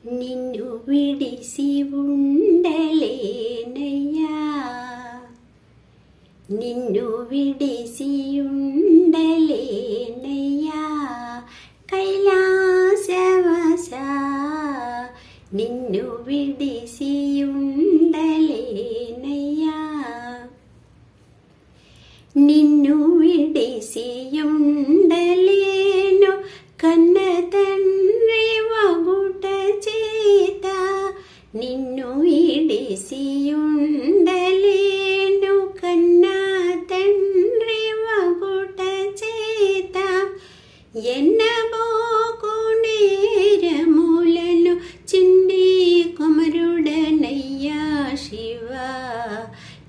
నిన్ను విడిసి ఉండలేనయ్యా, నిన్ను విడిసి ఉండలేనయ్యా, కైలాసవాస నిన్ను విడిసి ఉండలేనయ్యా, నిన్ను విడిసి ఉండలేను కన్న తండ్రి వగుట చేత, నిన్ను విడిసి ఉండలేను కన్న తండ్రి వగుట చేత, ఎన్నబోకు నేరములను చిన్ని కుమరుడనయ్యా శివ,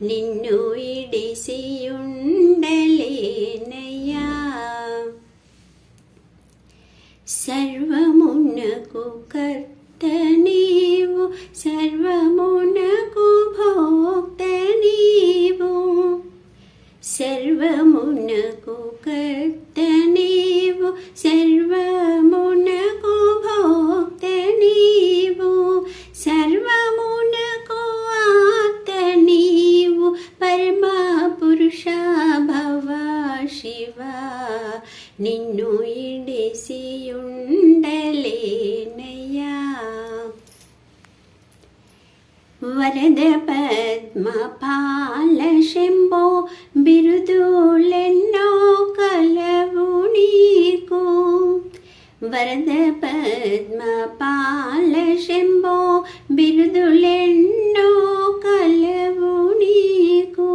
నిన్ను విడిసి ఉండలేనయ్యా. సర్వమునకు కర్త నీవు, సర్వమునకు భోక్త నీవు, సర్వమునకు కర్త నీవు, సర్వమునకు భోక్త నీవు, సర్వమునకు ఆత్త నీవు, పరమ పురుష భవ శివ, నిన్ను ఇడిసి ఉండలేనయ్యా. వరద పద్మపాల శంభో బిరుదులెన్నో కలవు నీకు, వరద పద్మపాల శంభో బిరుదులెన్నో కలవు నీకు,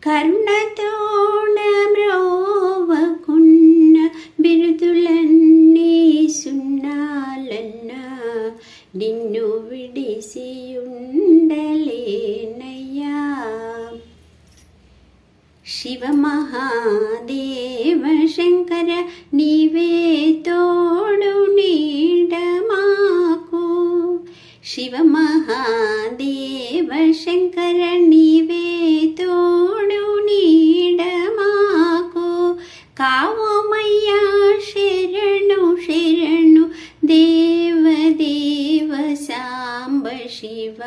కరుణతోడ మ్రోవకున్న బిరుదులన్నీ సున్నాలన్నా, నిన్ను విడిసి ఉండలేనయ్యా. శివ మహాదేవ శంకర నీవే తోడు నీడ మాకు, శివ మహాదేవ శంకర నీవే తోడు నీడ మాకు, కావమయ్యా శరణు శరణు దేవ దేవ సాంబ శివ,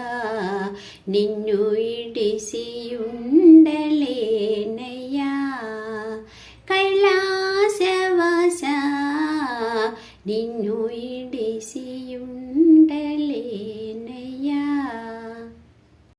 నిన్ను